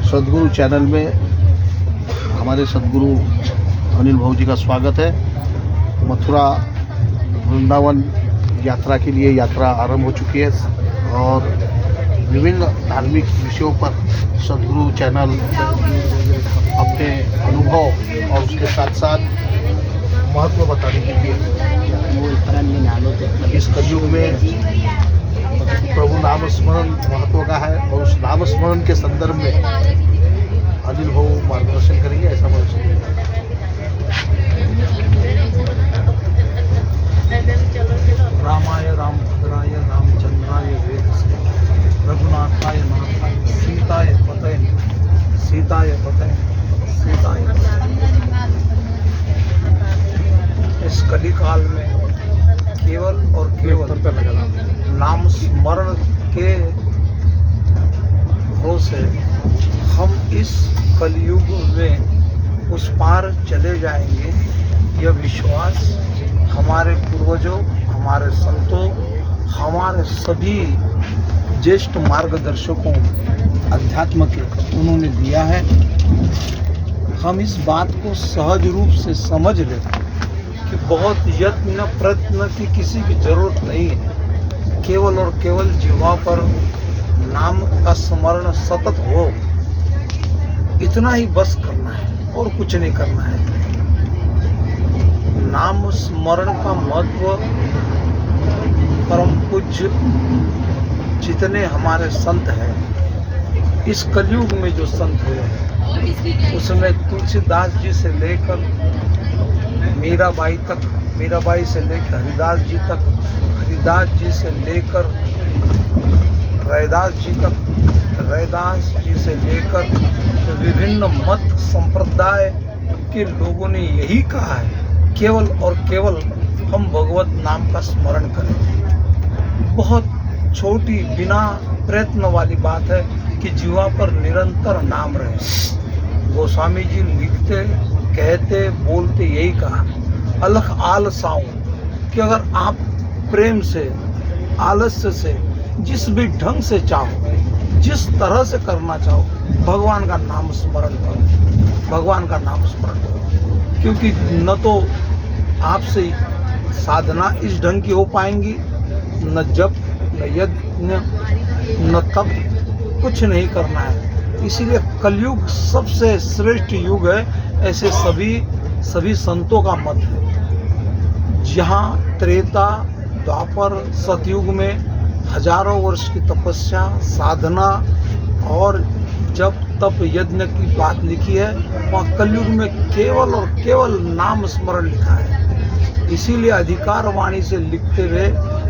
सदगुरु चैनल में हमारे सदगुरु अनिल भाऊ जी का स्वागत है। मथुरा वृंदावन यात्रा के लिए यात्रा आरंभ हो चुकी है और विभिन्न धार्मिक विषयों पर सदगुरु चैनल अपने अनुभव और उसके साथ साथ महत्व बताने के लिए इस कलयुग में प्रभु नाम स्मरण महत्व का है और उस नाम स्मरण के संदर्भ में अनिल भाऊ मार्गदर्शन करेंगे, ऐसा मैं रामाय रामभद्राय रामचंद्राय वेदसे रघुनाथाय नाथाय सीताय पतये सीताय इस कलिकाल में केवल और केवल नाम स्मरण के भरोसे हम इस कलयुग में उस पार चले जाएंगे। यह विश्वास हमारे पूर्वजों, हमारे संतों, हमारे सभी ज्येष्ठ मार्गदर्शकों अध्यात्म के उन्होंने दिया है। हम इस बात को सहज रूप से समझ लें कि बहुत यत्न प्रयत्न की किसी की जरूरत नहीं है। केवल और केवल जीवा पर नाम का स्मरण सतत हो, इतना ही बस करना है और कुछ नहीं करना है। नाम स्मरण का महत्व परम पूज्य जितने हमारे संत हैं, इस कलयुग में जो संत हुए हैं उसमें तुलसीदास जी से लेकर मीराबाई तक, मीराबाई से लेकर हरिदास जी तक, हरिदास जी से लेकर रैदास जी तक, रैदास जी से लेकर विभिन्न मत संप्रदाय के लोगों ने यही कहा है, केवल और केवल हम भगवत नाम का स्मरण करें। बहुत छोटी बिना प्रयत्न वाली बात है कि जीवा पर निरंतर नाम रहे। गोस्वामी जी लिखते, कहते, बोलते यही कहा, अलख आलसाऊं, कि अगर आप प्रेम से, आलस्य से, जिस भी ढंग से चाहो, जिस तरह से करना चाहो, भगवान का नाम स्मरण करो, भगवान का नाम स्मरण करो। क्योंकि न तो आपसे साधना इस ढंग की हो पाएंगी, न जप, न यज्ञ, न तप, कुछ नहीं करना है। इसीलिए कलयुग सबसे श्रेष्ठ युग है, ऐसे सभी संतों का मत है। जहाँ त्रेता, द्वापर, सतयुग में हजारों वर्ष की तपस्या, साधना और जप तप यज्ञ की बात लिखी है, वहाँ कलयुग में केवल और केवल नाम स्मरण लिखा है। इसीलिए अधिकार वाणी से लिखते हुए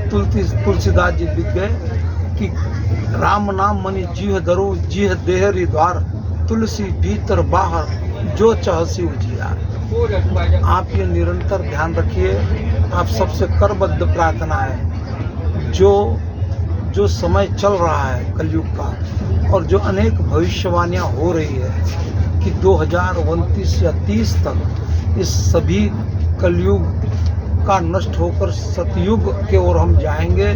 तुलसीदास जी लिख गए कि राम नाम मनि जीह धरो, जीह देहरी द्वार, तुलसी भीतर बाहर जो चाहसी उजियार। आप ये निरंतर ध्यान रखिए। आप सबसे करबद्ध प्रार्थना है, जो समय चल रहा है कलयुग का और जो अनेक भविष्यवाणियां हो रही है कि 2029 या 30 तक इस सभी कलयुग का नष्ट होकर सतयुग के ओर हम जाएंगे,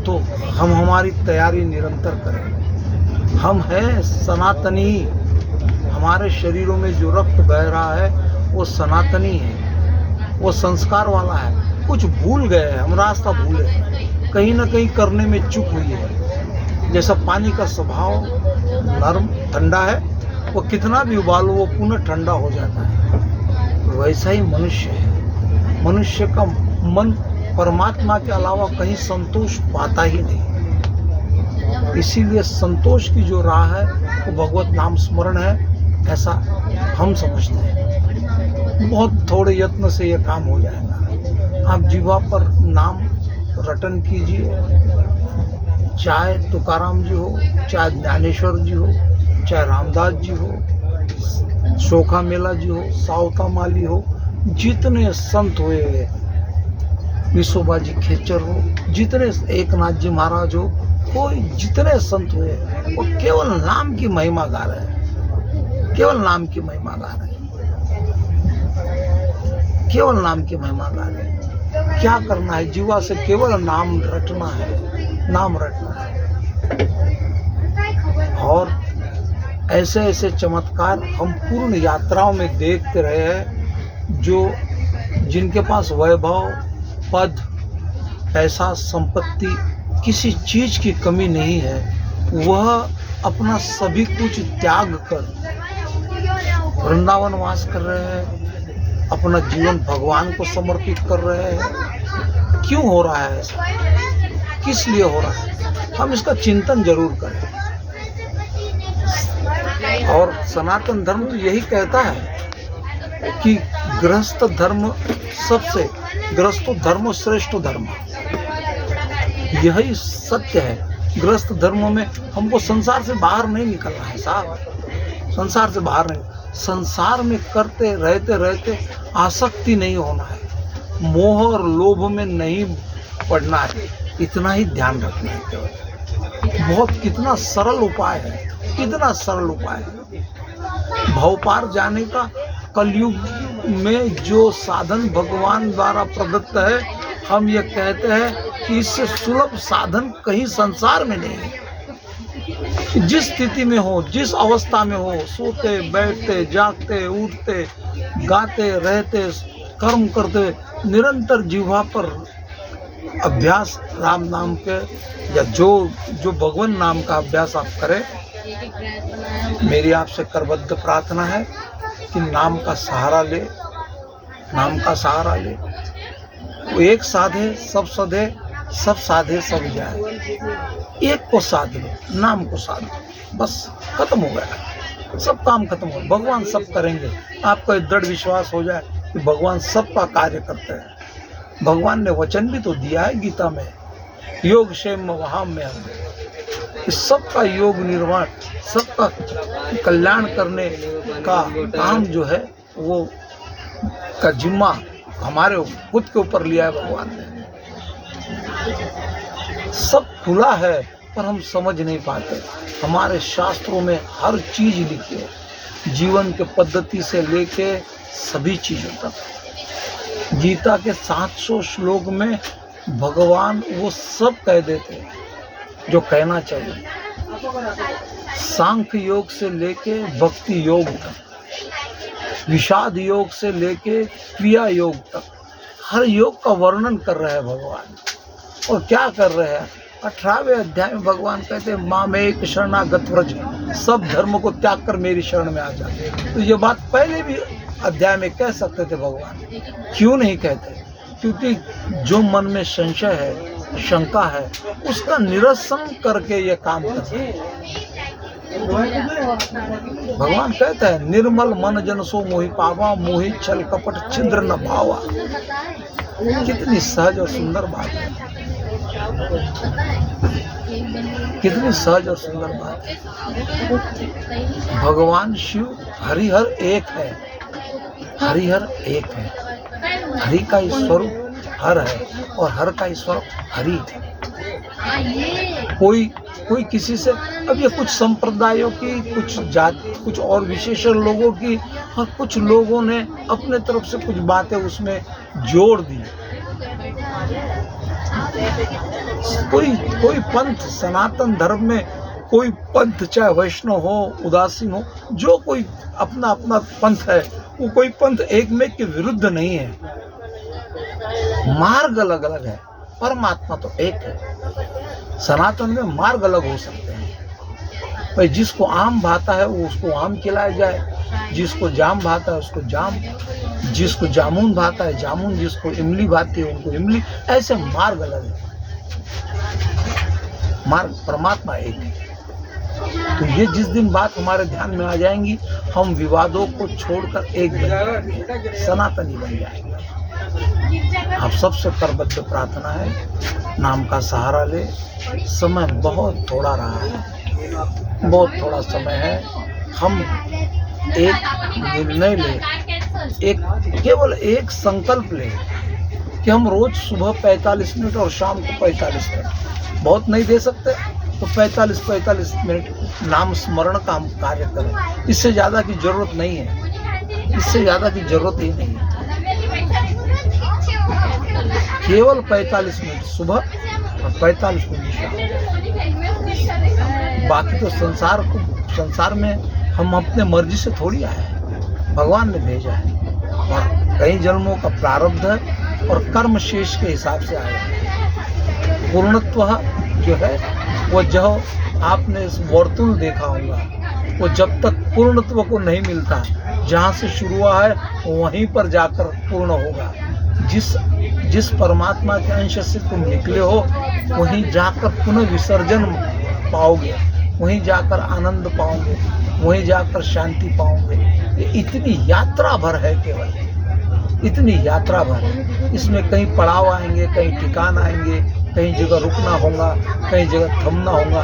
तो हम हमारी तैयारी निरंतर करें। हम हैं सनातनी, हमारे शरीरों में जो रक्त बह रहा है वो सनातनी है, वो संस्कार वाला है। कुछ भूल गए हैं, हम रास्ता भूले, कहीं ना कहीं करने में चूक हुई है। जैसा पानी का स्वभाव नरम ठंडा है, वो कितना भी उबालो वो पुनः ठंडा हो जाता है, वैसा ही मनुष्य है। मनुष्य का मन परमात्मा के अलावा कहीं संतोष पाता ही नहीं। इसीलिए संतोष की जो राह है वो भगवत नाम स्मरण है, ऐसा हम समझते हैं। बहुत थोड़े यत्न से ये काम हो जाएगा। आप जीवा पर नाम रटन कीजिए, चाहे तुकाराम जी हो, चाहे ज्ञानेश्वर जी हो, चाहे रामदास जी हो, शोखा मेला जी हो, सावता माली हो, जितने संत हुए, विशोबा जी खेचर हो, जितने एकनाथ जी महाराज हो, कोई जितने संत हुए वो केवल नाम की महिमा गा रहे हैं, केवल नाम की महिमा गा रहे हैं, केवल नाम की महिमा गा रहे हैं। क्या करना है? जीवा से केवल नाम रटना है, नाम रटना है। ऐसे ऐसे चमत्कार हम पूर्ण यात्राओं में देखते रहे हैं, जो जिनके पास वैभव, पद, पैसा, संपत्ति, किसी चीज की कमी नहीं है, वह अपना सभी कुछ त्याग कर वृंदावन वास कर रहे हैं, अपना जीवन भगवान को समर्पित कर रहे हैं। क्यों हो रहा है ऐसा? किस लिए हो रहा है? हम इसका चिंतन जरूर करें। और सनातन धर्म तो यही कहता है कि गृहस्थ धर्म गृहस्थ धर्म श्रेष्ठ धर्म, यही सत्य है। गृहस्थ धर्म में हमको संसार से बाहर नहीं निकलना है साहब, संसार से बाहर नहीं, संसार में करते रहते रहते आसक्ति नहीं होना है, मोह और लोभ में नहीं पड़ना है, इतना ही ध्यान रखना है केवल। बहुत कितना सरल उपाय है, कितना सरल उपाय है। भव पार जाने का कलयुग में जो साधन भगवान द्वारा प्रदत्त है, हम ये कहते हैं कि इससे सुलभ साधन कहीं संसार में नहीं है। जिस स्थिति में हो, जिस अवस्था में हो, सोते बैठते जागते उठते गाते रहते कर्म करते, निरंतर जिह्वा पर अभ्यास राम नाम के या जो भगवान नाम का अभ्यास आप करें। मेरी आपसे करबद्ध प्रार्थना है कि नाम का सहारा ले, नाम का सहारा ले। वो एक साधे सब सधे, सब साधे सब जाए। एक को साध लो, नाम को साध लो, बस खत्म हो गया, सब काम खत्म हो, भगवान सब करेंगे। आपको एक दृढ़ विश्वास हो जाए कि भगवान सबका कार्य करते हैं। भगवान ने वचन भी तो दिया है गीता में, योग क्षेम वहां में हम, इस सबका योग निर्माण, सबका कल्याण करने का काम जो है वो का जिम्मा हमारे खुद के ऊपर लिया है भगवान ने। सब खुला है पर हम समझ नहीं पाते। हमारे शास्त्रों में हर चीज लिखी है, जीवन के पद्धति से लेके सभी चीजों तक। गीता के 700 श्लोक में भगवान वो सब कह देते हैं जो कहना चाहिए। सांख्य योग से लेके भक्ति योग तक, विषाद योग से लेके क्रिया योग तक, हर योग का वर्णन कर रहे हैं भगवान। और क्या कर रहे हैं? 18वें अध्याय में भगवान कहते हैं मामेक शरणागत व्रज, सब धर्म को त्याग कर मेरी शरण में आ जा। तो ये बात पहले भी अध्याय में कह सकते थे भगवान, क्यों नहीं कहते? क्योंकि जो मन में संशय है, शंका है, उसका निरसन करके ये काम करते हैं। भगवान कहते हैं निर्मल मन जन सो मोहि पावा, मोहि छल कपट छिद्र न भावा। कितनी सहज और सुंदर बात है, कितनी सहज और सुंदर बात है। भगवान शिव हरिहर एक है, हरिहर एक है। हरि का ही स्वरूप हर है और हर का ही स्वरूप हरि है। कोई किसी से, अब ये कुछ संप्रदायों की, कुछ जाति, कुछ और विशेषण लोगों की, और कुछ लोगों ने अपने तरफ से कुछ बातें उसमें जोड़ दी। कोई पंथ, सनातन धर्म में कोई पंथ, चाहे वैष्णव हो, उदासीन हो, जो कोई अपना अपना पंथ है, वो कोई पंथ एक में के विरुद्ध नहीं है। मार्ग अलग अलग है, परमात्मा तो एक है। सनातन में मार्ग अलग हो सकते हैं। भाई जिसको आम भाता है वो उसको आम खिलाया जाए, जिसको जाम भाता है उसको जाम, जिसको जामुन भाता है जामुन, जिसको इमली भाती है उनको इमली। ऐसे मार्ग अलग है, मार्ग परमात्मा एक है। तो ये जिस दिन बात हमारे ध्यान में आ जाएंगी, हम विवादों को छोड़कर एक बन जाएंगे, सनातनी बन जाएंगे। आप सबसे करबद्ध प्रार्थना है, नाम का सहारा ले। समय बहुत थोड़ा रहा है, बहुत थोड़ा समय है। हम एक निर्णय ले, केवल एक संकल्प ले कि हम रोज सुबह 45 मिनट और शाम को 45 मिनट, बहुत नहीं दे सकते तो 45 मिनट नाम स्मरण का हम कार्य करें। इससे ज़्यादा की जरूरत नहीं है, इससे ज़्यादा की जरूरत ही नहीं है। केवल 45 मिनट सुबह और 45 मिनट शाम। बाकी तो संसार में हम अपने मर्जी से थोड़ी आए हैं, भगवान ने भेजा है और कई जन्मों का प्रारब्ध है और कर्म शेष के हिसाब से आए हैं। पूर्णत्व जो है वो जो आपने इस वर्तुल देखा होगा, वो जब तक पूर्णत्व को नहीं मिलता, जहाँ से शुरू हुआ है वहीं पर जाकर पूर्ण होगा। जिस परमात्मा के अंश से तुम निकले हो वहीं जाकर पुनः विसर्जन पाओगे, वहीं जाकर आनंद पाओगे, वहीं जाकर शांति पाओगे। ये इतनी यात्रा भर है, केवल इतनी यात्रा भर है। इसमें कहीं पड़ाव आएंगे, कहीं ठिकान आएंगे, कहीं जगह रुकना होगा, कहीं जगह थमना होगा,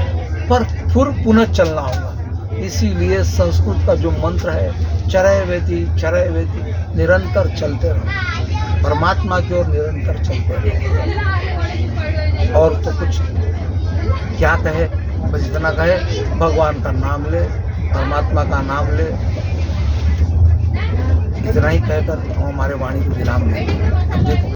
पर फिर पुनः चलना होगा। इसीलिए संस्कृत का जो मंत्र है चरय वेति, निरंतर चलते रहो, परमात्मा की ओर निरंतर चलते रहो। और तो कुछ क्या कहे, बस इतना कहे, भगवान का नाम ले, परमात्मा का नाम ले, इतना ही कहकर हम हमारे वाणी को विराम देंगे। देखो